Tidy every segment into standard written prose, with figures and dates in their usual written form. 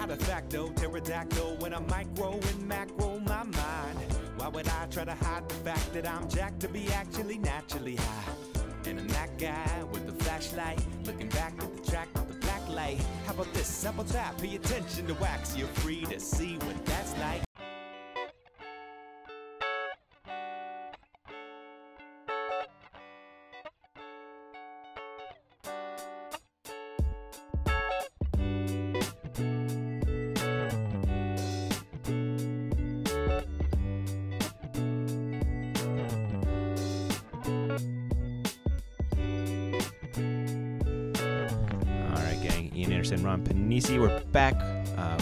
How de facto, pterodactyl when I'm micro and macro my mind. Why would I try to hide the fact that I'm jacked to be actually naturally high? And I'm that guy with the flashlight, looking back at the track with the black light. How about this? How about that? Pay attention to wax. You're free to see what that's like. And Ron Panisi, we're back.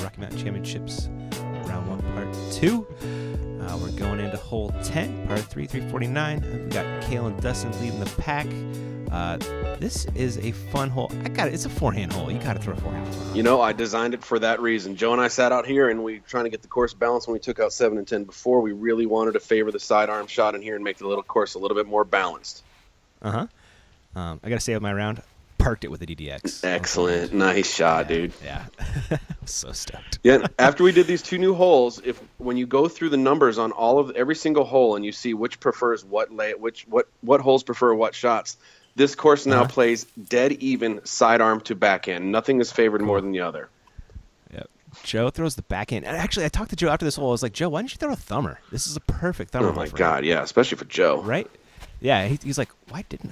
Rocky Mountain Championships, round 1, part 2. We're going into hole 10, par 3, 349. We got Cale and Dustin leading the pack. This is a fun hole. It's a forehand hole. You got to throw a forehand. You know, I designed it for that reason. Joe and I sat out here, and we were trying to get the course balanced when we took out 7 and 10 before. We really wanted to favor the sidearm shot in here and make the little course a little bit more balanced. I got to say with my round, parked it with a DDX. Excellent. Nice shot, dude. Yeah. I was so stoked. Yeah, after we did these 2 new holes, when you go through the numbers on every single hole and you see which prefers what holes prefer what shots, this course now plays dead even sidearm to backhand. Nothing is favored more than the other. Yep. Joe throws the backhand. And actually, I talked to Joe after this hole. I was like, Joe, why don't you throw a thumber? This is a perfect thumber. Oh my God, yeah, especially for Joe. Right? Yeah, he's like, why didn't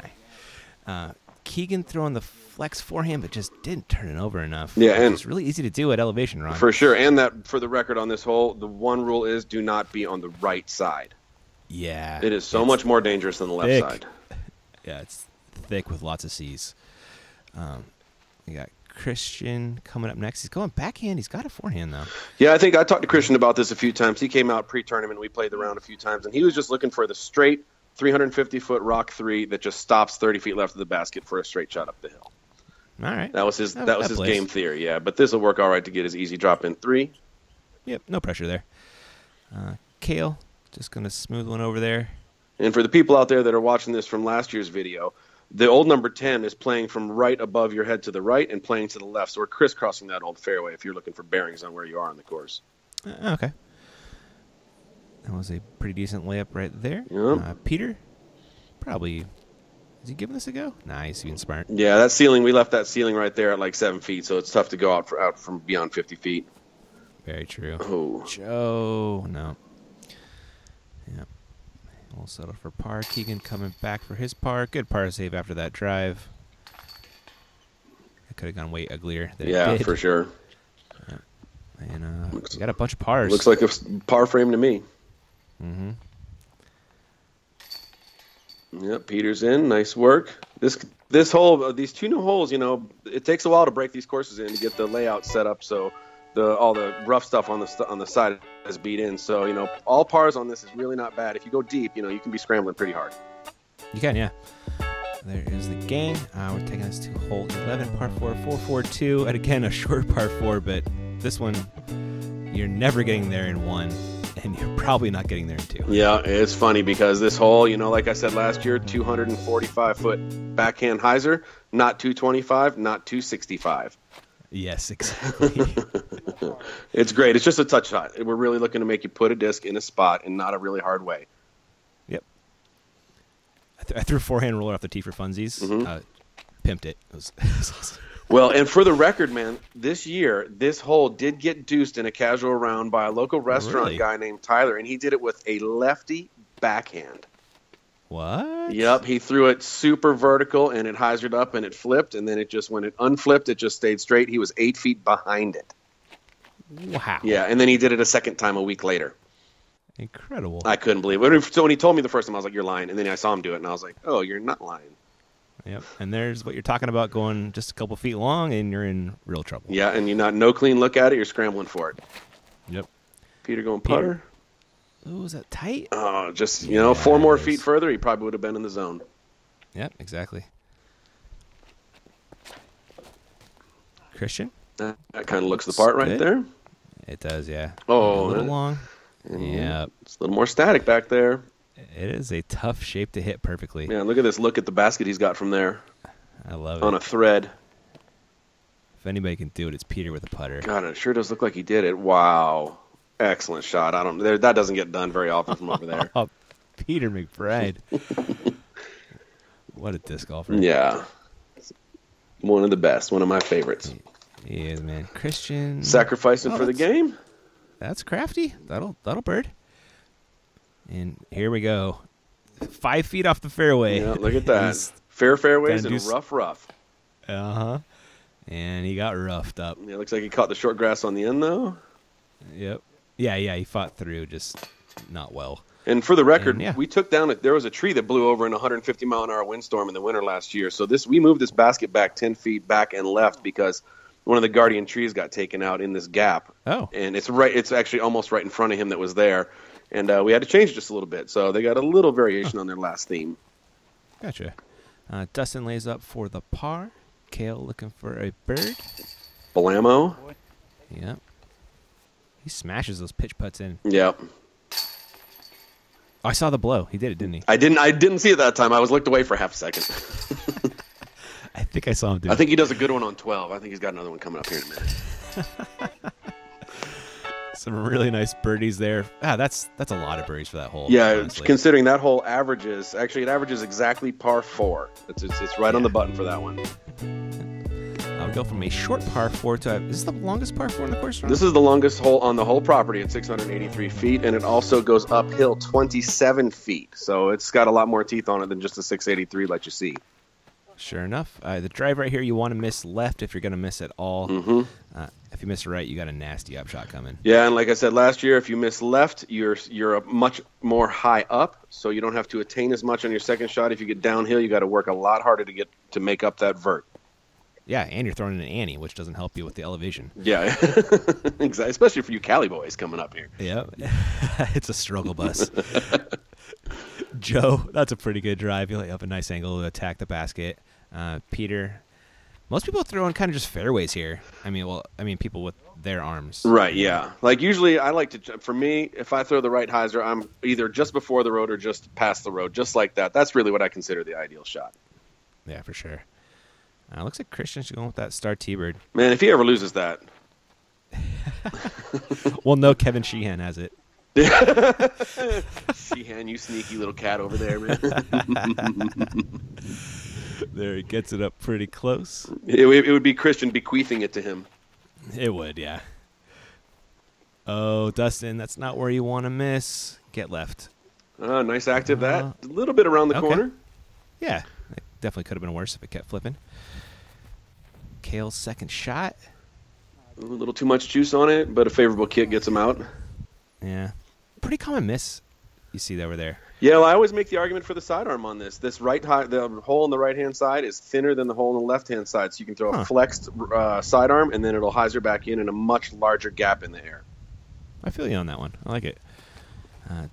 I? Keegan throwing the flex forehand, but just didn't turn it over enough. Yeah, and it's really easy to do at elevation, Ron. For sure. And that, for the record on this hole, the one rule is do not be on the right side. Yeah. It is so much more dangerous than the left side. Yeah, it's thick with lots of C's. We got Christian coming up next. He's going backhand. He's got a forehand, though. Yeah, I think I talked to Christian about this a few times. He came out pre-tournament. We played the round a few times, and he was just looking for the straight 350-foot rock 3 that just stops 30 feet left of the basket for a straight shot up the hill. All right. That was his game theory, yeah. But this will work all right to get his easy drop in 3. Yep, no pressure there. Cale, just going to smooth one over there. And for the people out there that are watching this from last year's video, the old number 10 is playing from right above your head to the right and playing to the left. So we're crisscrossing that old fairway if you're looking for bearings on where you are on the course. Okay. That was a pretty decent layup right there. Yep. Peter, probably, is he giving this a go? Nah, he's being smart. Yeah, that ceiling, we left that ceiling right there at like 7 feet, so it's tough to go out from beyond 50 feet. Very true. Oh. Joe, no. Yep. We'll settle for par. Keegan coming back for his par. Good par save after that drive. It could have gone way uglier than it did. Yeah, for sure. Yep. And we got a bunch of pars. Looks like a par frame to me. Mm-hmm. Yep, Peter's in. Nice work. This hole, these 2 new holes, you know, it takes a while to break these courses in to get the layout set up so all the rough stuff on the side is beat in. So, you know, all pars on this is really not bad. If you go deep, you know, you can be scrambling pretty hard. You can, yeah. There is the gang. We're taking us to hole 11, par 4, 442. And again, a short par 4, but this one, you're never getting there in 1. And you're probably not getting there in 2. Yeah, it's funny because this hole, you know, like I said last year, 245-foot backhand hyzer, not 225, not 265. Yes, exactly. It's great. It's just a touch shot. We're really looking to make you put a disc in a spot in not a really hard way. Yep. I threw a forehand roller off the tee for funsies. Mm-hmm. Pimped it. It was awesome. Well, and for the record, man, this year, this hole did get deuced in a casual round by a local restaurant guy named Tyler, and he did it with a lefty backhand. What? Yep, he threw it super vertical, and it hyzered up, and it flipped, and then it just, when it unflipped, it just stayed straight. He was 8 feet behind it. Wow. Yeah, and then he did it a second time a week later. Incredible. I couldn't believe it. So when he told me the first time, I was like, you're lying. And then I saw him do it, and I was like, oh, you're not lying. Yep, and there's what you're talking about, going just a couple feet long, and you're in real trouble. Yeah, and you're not no clean look at it. You're scrambling for it. Yep. Peter going putter. Ooh, is that tight? Oh, just, you know, 4 more feet further, he probably would have been in the zone. Yep, exactly. Christian? That kind of looks the part right there. It does, yeah. Oh, a little long. Yeah. It's a little more static back there. It is a tough shape to hit perfectly. Yeah, look at this. Look at the basket he's got from there. I love it. On a thread. If anybody can do it, it's Peter with a putter. God, it sure does look like he did it. Wow. Excellent shot. That doesn't get done very often from over there. Oh, Peter McBride. What a disc golfer. Yeah. One of the best. One of my favorites. He is, man. Christian. Sacrificing for the game? That's crafty. That'll bird. And here we go. 5 feet off the fairway. Yeah, look at that. Fair fairways and rough. Uh-huh. And he got roughed up. Yeah, looks like he caught the short grass on the end, though. Yep. Yeah, he fought through, just not well. And for the record, we took down there was a tree that blew over in a 150-mile-an-hour windstorm in the winter last year. So we moved this basket back 10 feet back and left because one of the guardian trees got taken out in this gap. Oh. And it's actually almost right in front of him that was there. And we had to change it just a little bit. So they got a little variation on their last theme. Gotcha. Dustin lays up for the par. Kale looking for a bird. Blammo. Yep. He smashes those pitch putts in. Yep. Oh, I saw the blow. He did it, didn't he? I didn't see it that time. I was looked away for half a second. I think I saw him do it. I think he does a good one on 12. I think he's got another one coming up here in a minute. Some really nice birdies there. That's a lot of birdies for that hole. Yeah, honestly. Considering that hole averages exactly par 4. It's right on the button for that one. I'll go from a short par 4 to is this the longest par 4 in the course? This is the longest hole on the whole property at 683 feet, and it also goes uphill 27 feet. So it's got a lot more teeth on it than just the 683 let you see. Sure enough. The drive right here, you want to miss left if you're going to miss at all. Mm-hmm. If you miss right, you got a nasty upshot coming. Yeah, and like I said last year, if you miss left, you're a much more high up, so you don't have to attain as much on your second shot. If you get downhill, you got to work a lot harder to make up that vert. Yeah, and you're throwing in an ante, which doesn't help you with the elevation. Yeah, exactly. Especially for you Cali boys coming up here. Yeah, it's a struggle bus. Joe, that's a pretty good drive. You have a nice angle to attack the basket. Peter, most people throw in kind of just fairways here. I mean, people with their arms. Right, yeah. Like usually I like to, for me, if I throw the right hyzer, I'm either just before the road or just past the road, just like that. That's really what I consider the ideal shot. Yeah, for sure. Looks like Christian's going with that star T-bird. Man, if he ever loses that. Well, no, Kevin Sheehan has it. Sheehan, you sneaky little cat over there, man. There, he gets it up pretty close. It would be Christian bequeathing it to him. It would, yeah. Oh, Dustin, that's not where you want to miss. Get left. Nice active that. A little bit around the corner. Yeah, it definitely could have been worse if it kept flipping. Kale's second shot. A little too much juice on it, but a favorable kick gets him out. Yeah. Pretty common miss you see over there. Yeah, well, I always make the argument for the sidearm on this. The hole on the right-hand side is thinner than the hole on the left-hand side, so you can throw a flexed sidearm, and then it'll hyzer back in a much larger gap in the air. I feel you on that one. I like it.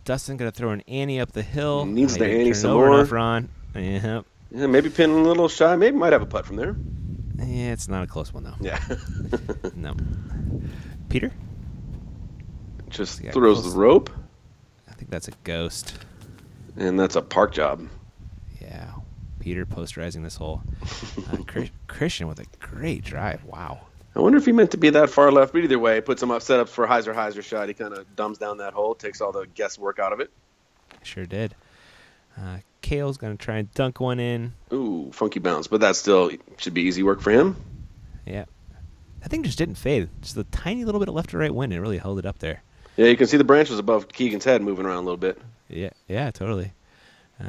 Dustin going to throw an ante up the hill. Needs the ante some more. more. Ron. Yep. Yeah, maybe pin a little shy. Maybe might have a putt from there. Yeah, it's not a close one, though. Yeah. No. Peter? Just throws the rope. I think that's a ghost. And that's a park job. Yeah. Peter posterizing this hole. Christian with a great drive. Wow. I wonder if he meant to be that far left, but either way, puts him up, set up for a hyzer shot. He kind of dumbs down that hole, takes all the guesswork out of it. Sure did. Kale's going to try and dunk one in. Ooh, funky bounce, but that still should be easy work for him. Yeah. That thing just didn't fade. Just a tiny little bit of left to right wind. It really held it up there. Yeah, you can see the branches above Keegan's head moving around a little bit. Yeah, totally.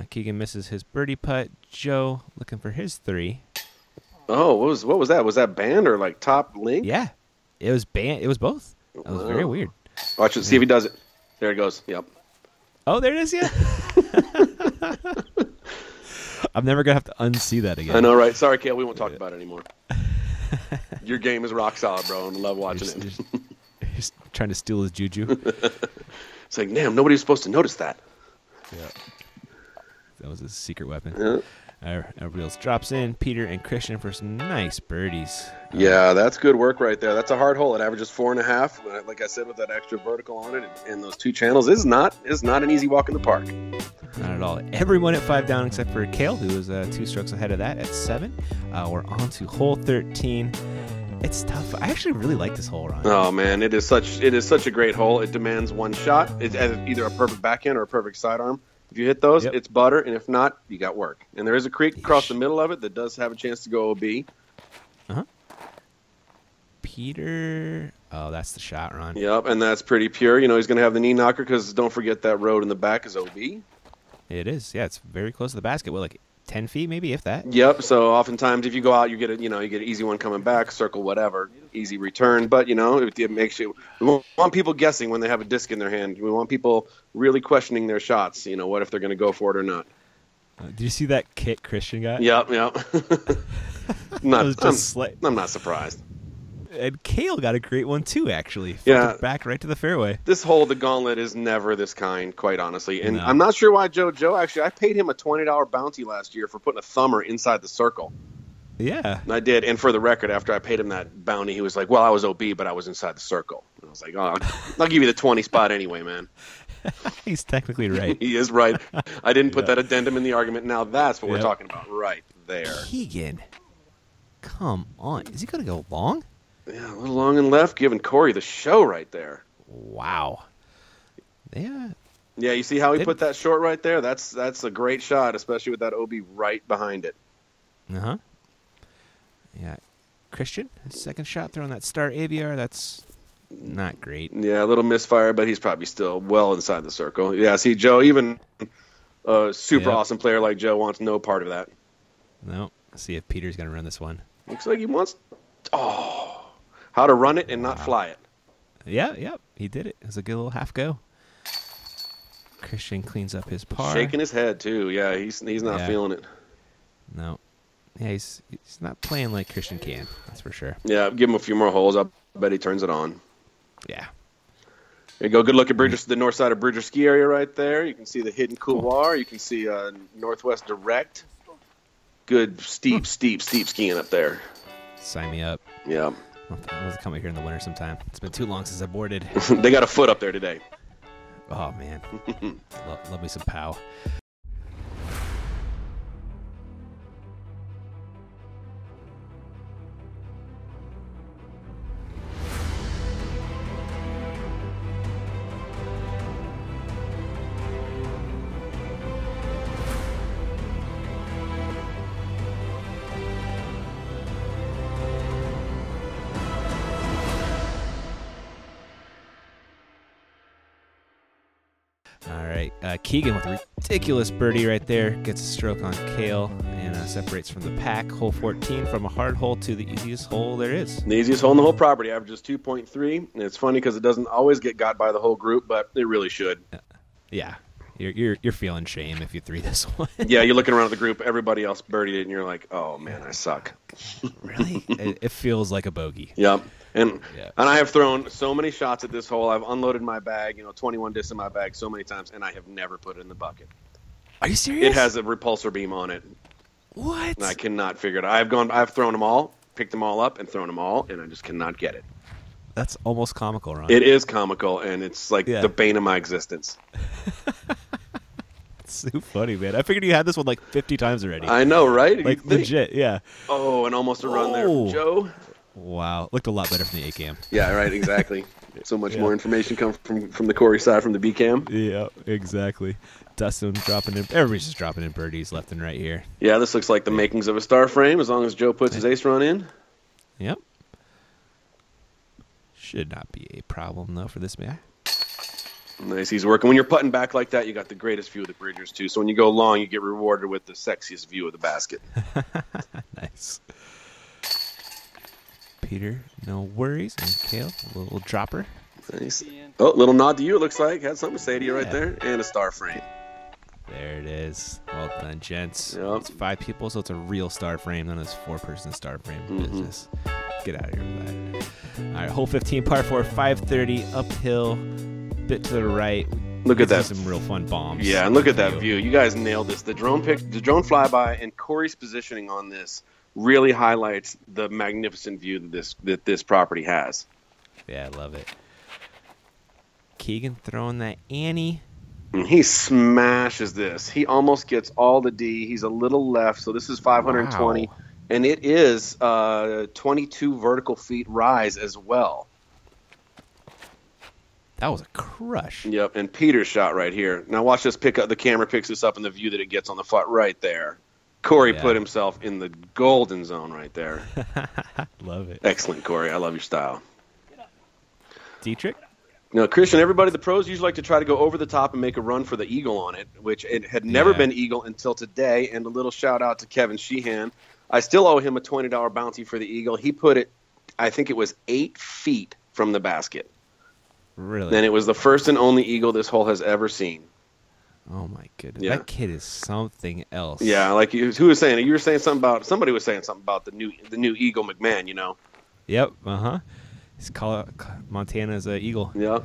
Keegan misses his birdie putt. Joe looking for his 3. Oh, what was that? Was that band or like top link? Yeah, it was band. It was both. That was very weird. Watch it. See if he does it. There it goes. Yep. Oh, there it is. Yeah. I'm never gonna have to unsee that again. I know, right? Sorry, Kale. We won't talk about it anymore. Your game is rock solid, bro, and I love watching it. He's trying to steal his juju. It's like, damn, nobody's supposed to notice that. Yeah. That was his secret weapon. Yeah. Everybody else drops in. Peter and Christian for some nice birdies. Yeah, that's good work right there. That's a hard hole. It averages 4.5. Like I said, with that extra vertical on it and those 2 channels, is not an easy walk in the park. Not at all. Everyone at 5 down except for Kale, who was 2 strokes ahead of that at 7. We're on to hole 13. It's tough. I actually really like this hole, Ron. Oh man, it is such a great hole. It demands one shot. It's either a perfect backhand or a perfect sidearm. If you hit those, it's butter, and if not, you got work. And there is a creek across the middle of it that does have a chance to go OB. Peter. Oh, that's the shot, Ron. Yep, and that's pretty pure. You know, he's going to have the knee knocker because don't forget that road in the back is OB. It is. Yeah, it's very close to the basket. Well, like 10 feet maybe, if that. Yep, so oftentimes if you go out, you get an easy one coming back, circle whatever, easy return. But, you know, it makes you – we want people guessing when they have a disc in their hand. We want people really questioning their shots. You know, what if they're going to go for it or not. Did you see that kick Christian got? Yep. I'm not surprised. And Kale got a great one, too, actually. Flipped it back right to the fairway. This hole, the gauntlet, is never this kind, quite honestly. And I'm not sure why Joe, actually, I paid him a $20 bounty last year for putting a thumber inside the circle. Yeah. And I did. And for the record, after I paid him that bounty, he was like, well, I was OB, but I was inside the circle. And I was like, oh, I'll give you the 20 spot anyway, man. He's technically right. He is right. I didn't put that addendum in the argument. Now that's what we're talking about right there. Keegan. Come on. Is he going to go long? Yeah, a little long and left, giving Corey the show right there. Wow. Yeah. Yeah, you see how he put that short right there? That's a great shot, especially with that OB right behind it. Uh-huh. Yeah. Christian, his second shot throwing that star ABR, that's not great. Yeah, a little misfire, but he's probably still well inside the circle. Yeah, see, Joe, even a super awesome player like Joe wants no part of that. No. Let's see if Peter's going to run this one. Looks like he wants... Oh... How to run it and not fly it. Yeah, he did it. It was a good little half go. Christian cleans up his par. Shaking his head, too. Yeah, he's not feeling it. No. Yeah, he's not playing like Christian can. That's for sure. Yeah, give him a few more holes. I bet he turns it on. Yeah. There you go. Good look at the north side of Bridger Ski Area right there. You can see the hidden couloir. You can see Northwest Direct. Good steep skiing up there. Sign me up. Yeah. I'll come out here in the winter sometime. It's been too long since I boarded. They got a foot up there today. Oh, man. love me some POW. Keegan with a ridiculous birdie right there. Gets a stroke on Kale and separates from the pack. Hole 14 from a hard hole to the easiest hole there is. The easiest hole in the whole property. Averages 2.3. And it's funny because it doesn't always get got by the whole group, but it really should. Yeah. You're feeling shame if you three this one. Yeah, you're looking around at the group. Everybody else birdied it, and you're like, oh, man, I suck. Really? It feels like a bogey. Yep. And I have thrown so many shots at this hole. I've unloaded my bag, 21 discs in my bag so many times, and I have never put it in the bucket. Are you serious? It has a repulsor beam on it. What? And I cannot figure it out. I've thrown them all, picked them all up, and thrown them all, and I just cannot get it. That's almost comical, Ron. It is comical, and it's like the bane of my existence. It's so funny, man. I figured you had this one like 50 times already. I know, right? Like legit, yeah. Oh, and almost a run there from Joe. Wow. Looked a lot better from the A-cam. Yeah, right, exactly. So much more information comes from the Corey side from the B-cam. Yeah, exactly. Dustin dropping in. Everybody's just dropping in birdies left and right here. Yeah, this looks like the makings of a star frame as long as Joe puts his ace run in. Yep. Should not be a problem, though, for this guy. Nice, he's working. When you're putting back like that, you got the greatest view of the Bridgers, too. So when you go long, you get rewarded with the sexiest view of the basket. Nice. Peter, no worries. And Kale, a little dropper. Nice. Oh, little nod to you, it looks like. Had something to say to you right there. And a star frame. There it is. Well done, gents. Yep. It's 5 people, so it's a real star frame, not this 4-person star frame business. Get out of here with that. All right, hole 15, par 4, 530, uphill, bit to the right. Look at that. Some real fun bombs. Yeah, and look at that view. You guys nailed this. The drone flyby and Corey's positioning on this really highlights the magnificent view that this property has. Yeah, I love it. Keegan throwing that Annie. And he smashes this. He almost gets all the D. He's a little left, so this is 520. Wow. And it is 22 vertical feet rise as well. That was a crush. Yep, and Peter's shot right here. Now watch this pick up. The camera picks this up in the view that it gets on the flat right there. Corey put himself in the golden zone right there. Love it. Excellent, Corey. I love your style. Dietrich? Now, Christian, everybody, the pros usually like to try to go over the top and make a run for the eagle on it, which it had never been eagle until today. And a little shout out to Kevin Sheehan. I still owe him a $20 bounty for the eagle. He put it, I think it was 8 feet from the basket. Really? And it was the first and only eagle this hole has ever seen. Oh my goodness. Yeah. That kid is something else. Yeah, like who was saying? You were saying something about somebody was saying something about the new Eagle McMahon. You know. Yep. He's Montana's eagle. Yep.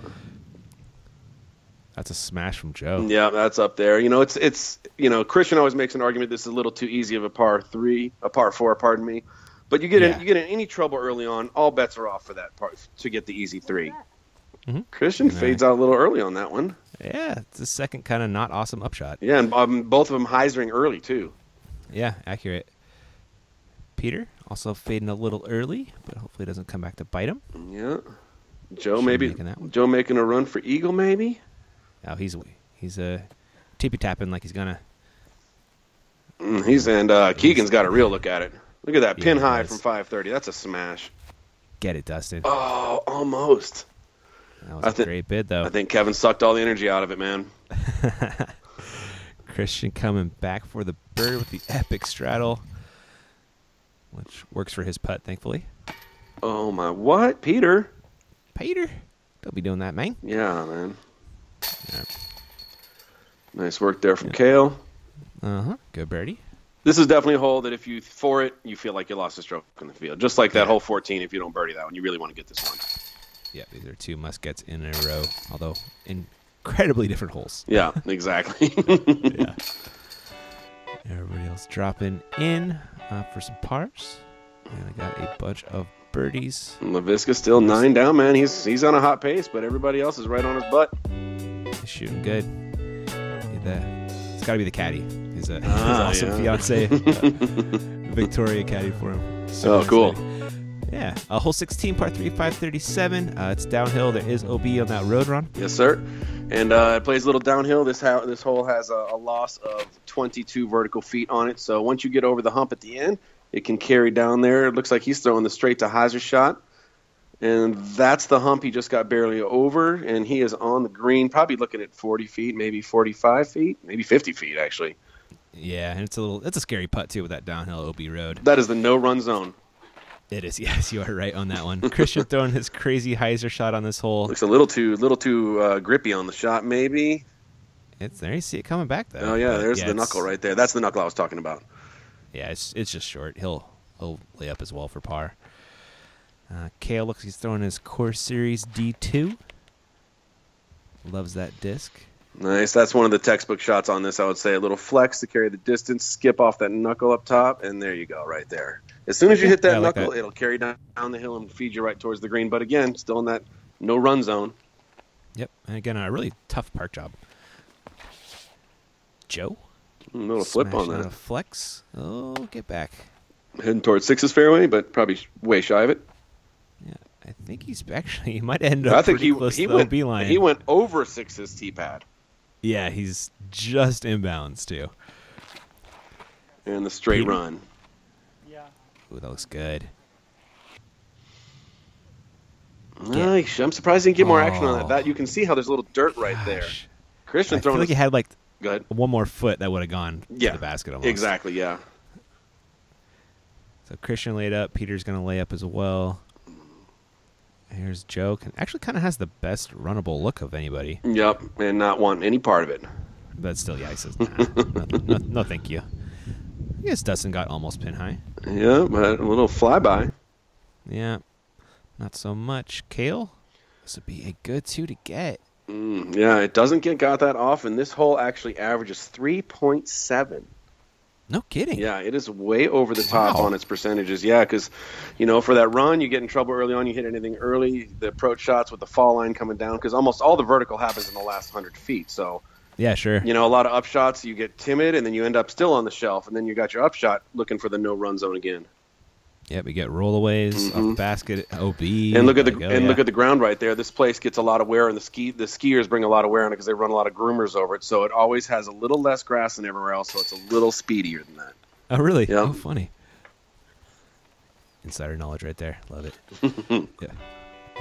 That's a smash from Joe. Yeah, that's up there. You know, it's Christian always makes an argument this is a little too easy of a par 4, pardon me. But you get in any trouble early on, all bets are off for that part to get the easy 3. Mm-hmm. Christian fades out a little early on that one. Yeah, it's the second kind of not awesome upshot. Yeah, and both of them hyzering early too. Yeah, accurate. Peter also fading a little early, but hopefully it doesn't come back to bite him. Yeah, Joe making a run for eagle maybe. Oh, he's tippy tapping like he's gonna. Keegan's got a real look at it. Look at that pin high from 530. That's a smash. Get it, Dustin. Oh, almost. That was a great bid, though. I think Kevin sucked all the energy out of it, man. Christian coming back for the bird with the epic straddle, which works for his putt, thankfully. Oh, my. What? Peter? Don't be doing that, man. Yeah, man. Yeah. Nice work there from Kale. Good birdie. This is definitely a hole that if you for it, you feel like you lost a stroke in the field. Just like that hole 14, if you don't birdie that one, you really want to get this one. Yeah, these are 2 must-gets in a row, although incredibly different holes. Yeah, exactly. Yeah. Everybody else dropping in for some pars. And I got a bunch of birdies. Leiviska still 9 down, man. He's on a hot pace, but everybody else is right on his butt. He's shooting good. It's got to be the caddy. His awesome fiance, Victoria caddy for him. So cool. Exciting. Yeah, hole 16, par 3, 537. It's downhill. There is OB on that road run. Yes, sir. And it plays a little downhill. This hole has a loss of 22 vertical feet on it. So once you get over the hump at the end, it can carry down there. It looks like he's throwing the straight to hyzer shot. And that's the hump he just got barely over. And he is on the green, probably looking at 40 feet, maybe 45 feet, maybe 50 feet, actually. Yeah, and it's a scary putt, too, with that downhill OB road. That is the no-run zone. It is, yes, you are right on that one. Christian throwing his crazy hyzer shot on this hole. Looks a little too grippy on the shot, maybe. It's there. You see it coming back, though. Oh, yeah, there's the knuckle right there. That's the knuckle I was talking about. Yeah, it's just short. He'll lay up as well for par. Kale looks like he's throwing his Course Series D2. Loves that disc. Nice. That's one of the textbook shots on this, I would say. A little flex to carry the distance, skip off that knuckle up top, and there you go right there. As soon as you hit that knuckle, it'll carry down the hill and feed you right towards the green. But again, still in that no-run zone. Yep. And again, a really tough park job. Joe? A little flip on that. A flex. Oh, get back. Heading towards 6's fairway, but probably way shy of it. Yeah, I think he might end up pretty close to the OB line. He went over 6's tee pad. Yeah, he's just inbounds, too. And the straight run. Ooh, that looks good. Nice. I'm surprised he didn't get more action on that. You can see how there's a little dirt right there. Christian throwing. I feel like he had Go ahead. one more foot that would have gone to the basket almost. Exactly, yeah. So Christian laid up. Peter's going to lay up as well. Here's Joe. Actually kind of has the best runnable look of anybody. Yep, and not want any part of it. But still, yeah, he says, no, thank you. I guess Dustin got almost pin high. Yeah, but a little flyby. Yeah, not so much. Kale, this would be a good 2 to get. Yeah, it doesn't get got that often. This hole actually averages 3.7. No kidding. Yeah, it is way over the top on its percentages. Yeah, because, for that run, you get in trouble early on. You hit anything early, the approach shots with the fall line coming down, because almost all the vertical happens in the last 100 feet. So Yeah, sure. You know, a lot of upshots, you get timid, and then you end up still on the shelf, and then you got your upshot looking for the no-run zone again. Yeah, we get rollaways off the basket, OB. And look at look at the ground right there. This place gets a lot of wear, and the skiers bring a lot of wear on it because they run a lot of groomers over it. So it always has a little less grass than everywhere else, so it's a little speedier than that. Oh, really? Yeah. Oh, funny. Insider knowledge right there. Love it. Yeah.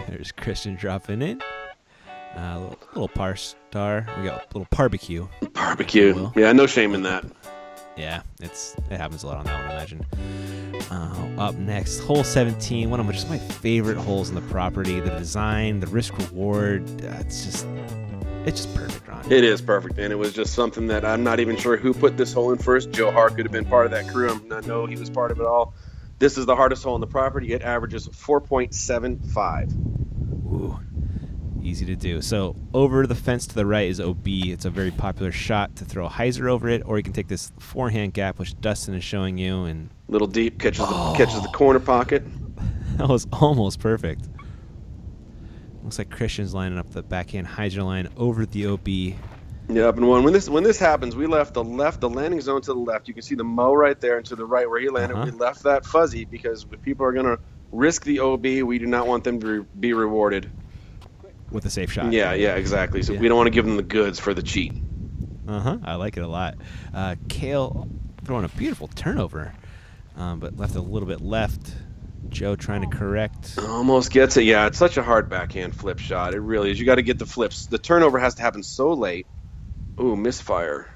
There's Christian dropping in. Little par star. We got a little barbecue. Barbecue. Yeah, no shame in that. Yeah, it happens a lot on that one, I imagine. Up next, hole 17, one of just my favorite holes in the property. The design, the risk reward, it's just perfect, Ron. It is perfect, and it was just something that I'm not even sure who put this hole in first. Joe Hart could have been part of that crew. I know he was part of it all. This is the hardest hole in the property. It averages 4.75. Ooh, easy to do. So over the fence to the right is OB. It's a very popular shot to throw a hyzer over it, or you can take this forehand gap, which Dustin is showing you, and little deep, catches the corner pocket. That was almost perfect. Looks like Christian's lining up the backhand hyzer line over the OB. Yep, and when this happens, we left the landing zone to the left. You can see the mow right there, and to the right where he landed, we left that fuzzy because if people are going to risk the OB, we do not want them to be rewarded with a safe shot. Yeah, exactly. So we don't want to give them the goods for the cheat. I like it a lot. Kale throwing a beautiful turnover, but left a little bit left. Joe trying to correct. Almost gets it. Yeah, it's such a hard backhand flip shot. It really is. You got to get the flips. The turnover has to happen so late. Ooh, misfire.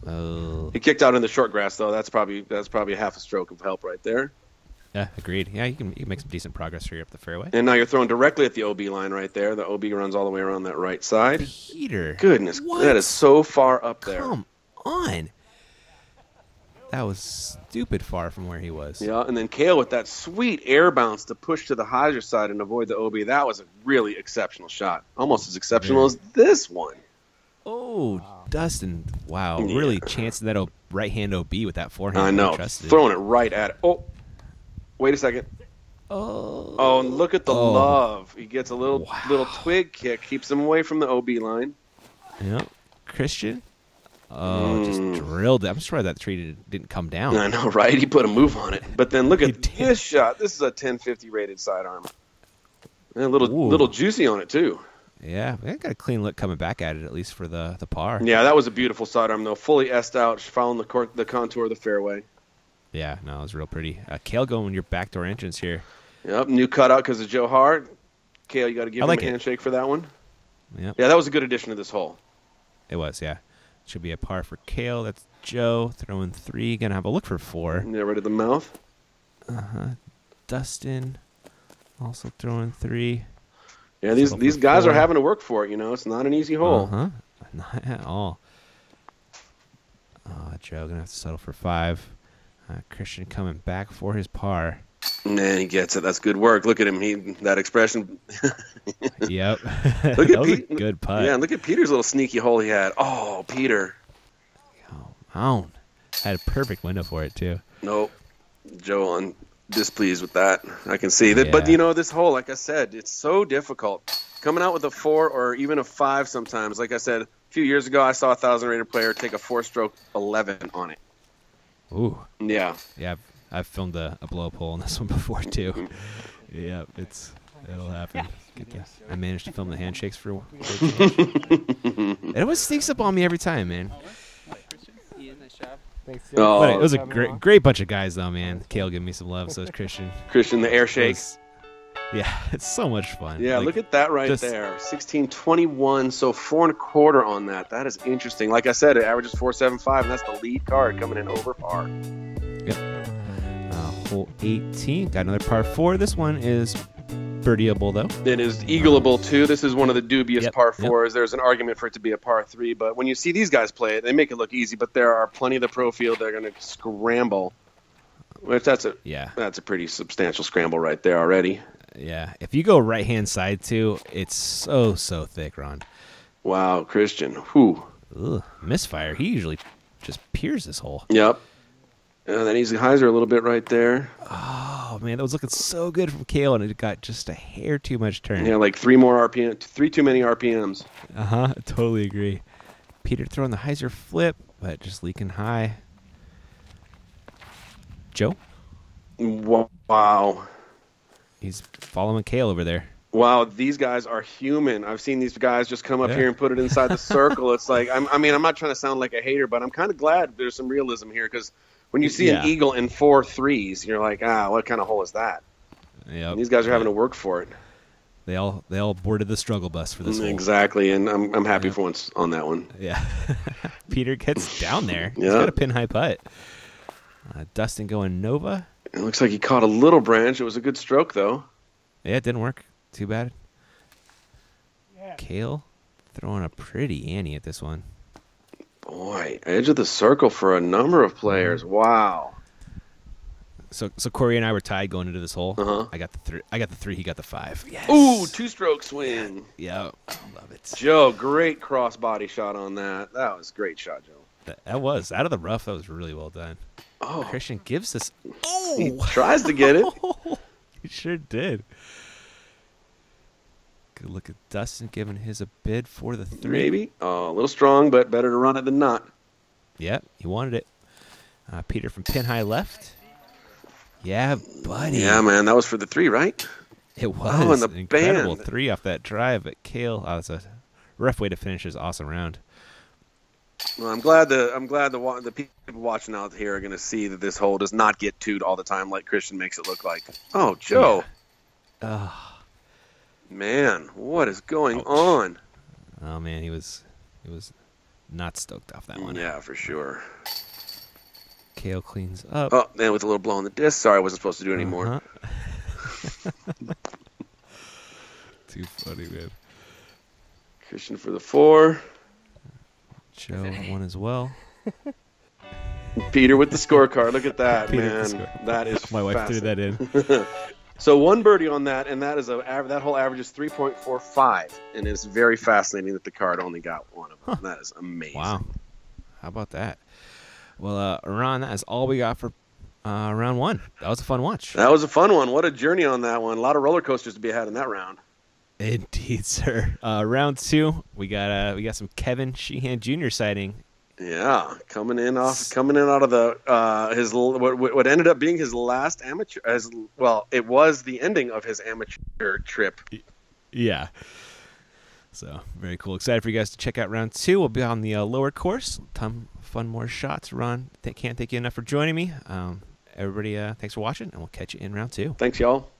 Oh. He kicked out in the short grass though. That's probably half a stroke of help right there. Yeah, agreed. Yeah, you can make some decent progress here up the fairway. And now you're throwing directly at the OB line right there. The OB runs all the way around that right side. Peter. Goodness, what? That is so far up there. Come on. That was stupid far from where he was. Yeah, and then Kale with that sweet air bounce to push to the hyzer side and avoid the OB. That was a really exceptional shot. Almost as exceptional as this one. Oh, Dustin. Wow. Yeah. Really chancing that right-hand OB with that forehand. I know. Throwing it right at it. Oh, wait a second. Oh, and look at the love. He gets a little twig kick. Keeps him away from the OB line. Yeah. Christian. Oh, just drilled it. I'm surprised that tree didn't come down. I know, right? He put a move on it. But then look at this shot. This is a 1050 rated sidearm. And a little juicy on it, too. Yeah, we got a clean look coming back at it, at least for the par. Yeah, that was a beautiful sidearm, though. Fully S-ed out, following the contour of the fairway. Yeah, no, it was real pretty. Kale going your backdoor entrance here. Yep, new cutout because of Joe Hart. Kale, you got to give him a handshake for that one. Yep. Yeah, that was a good addition to this hole. It was, yeah. Should be a par for Kale. That's Joe throwing 3. Gonna have a look for 4. Yeah, right at the mouth. Dustin also throwing 3. Yeah, these guys are having to work for it. You know, it's not an easy hole. Not at all. Joe gonna have to settle for 5. Christian coming back for his par. Man, he gets it. That's good work. Look at him. That expression. Yep. Look at was a good putt. Yeah, look at Peter's little sneaky hole he had. Oh, Peter. Oh, had a perfect window for it, too. Nope. Joe displeased with that. I can see that. Yeah. But, you know, this hole, like I said, it's so difficult. Coming out with a 4 or even a 5 sometimes. Like I said, a few years ago, I saw a 1,000-rated player take a 4-stroke 11 on it. Ooh. Yeah. Yeah, I've filmed a blow-up hole on this one before, too. Yeah, it'll happen. I managed to film the handshakes for it always sneaks up on me every time, man. Thanks, but it was a great bunch of guys, though, man. Kale giving me some love, so it's Christian. Christian, the air shake. Yeah, it's so much fun. Yeah, look at that right there. 1621, so 4 1/4 on that. That is interesting. Like I said, it averages 4.75, and that's the lead card coming in over par. Yep. Hole 18, got another par 4. This one is birdieable, though. It is eagleable, too. This is one of the dubious par 4s. There's an argument for it to be a par 3, but when you see these guys play it, they make it look easy, but there are plenty of the pro field that are going to scramble, which that's a pretty substantial scramble right there already. Yeah. If you go right-hand side, too, it's so thick, Ron. Wow, Christian. Whew. Ugh, misfire. He usually just peers this hole. Yep. And then he's hyzer a little bit right there. Oh, man, that was looking so good from Kale, and it got just a hair too much turn. Yeah, like 3 more RPM, 3 too many RPMs. Totally agree. Peter throwing the hyzer flip, but just leaking high. Joe? Wow. He's following Kale over there. Wow, these guys are human. I've seen these guys just come up here and put it inside the circle. It's like, I'm not trying to sound like a hater, but I'm kind of glad there's some realism here, because when you see an eagle in 4 threes, you're like, what kind of hole is that? Yep. And these guys are having to work for it. They all boarded the struggle bus for this hole. Exactly, and I'm happy for once on that one. Yeah. Peter gets down there. He's got a pin high putt. Dustin going Nova. It looks like he caught a little branch. It was a good stroke, though. Yeah, it didn't work. Too bad. Yeah. Kale throwing a pretty Annie at this one. Boy, edge of the circle for a number of players. Wow. So Corey and I were tied going into this hole. Uh-huh. I got the 3. He got the 5. Yes. Ooh, 2-stroke swing. Yeah, love it. Joe, great cross-body shot on that. That was a great shot, Joe. That was out of the rough. That was really well done. Oh, Christian gives this. He tries to get it. He sure did. Good look at Dustin giving his a bid for the 3. Maybe. Oh, a little strong, but better to run it than not. Yeah, he wanted it. Peter from pin high left. Yeah, buddy. Yeah, man, that was for the 3, right? It was. Oh, and the an incredible band. 3 off that drive at Kale. That's a rough way to finish his awesome round. Well, I'm glad the people watching out here are going to see that this hole does not get twoed all the time like Christian makes it look like. Oh, Joe. Yeah. Man, what is going on? Oh man, he was not stoked off that one. Yeah, for sure. Kale cleans up. Oh, man, with a little blow on the disc. Sorry, I wasn't supposed to do anymore. Uh-huh. Too funny, man. Christian for the 4. Joe won as well. Peter with the scorecard. Look at that, Peter man. That is my wife threw that in. So 1 birdie on that, and that is that whole average is 3.45, and it's very fascinating that the card only got 1 of them. That is amazing. Wow, how about that? Well, Ron, that is all we got for round 1. That was a fun watch. That was a fun one. What a journey on that one. A lot of roller coasters to be had in that round. Indeed, sir. Round 2, we got some Kevin Sheehan Jr. sighting. Yeah, coming in out of the his what ended up being his last amateur. It was the ending of his amateur trip. Yeah. So very cool. Excited for you guys to check out round 2. We'll be on the lower course. Ton fun more shots. Ron, can't thank you enough for joining me. Everybody, thanks for watching, and we'll catch you in round 2. Thanks, y'all.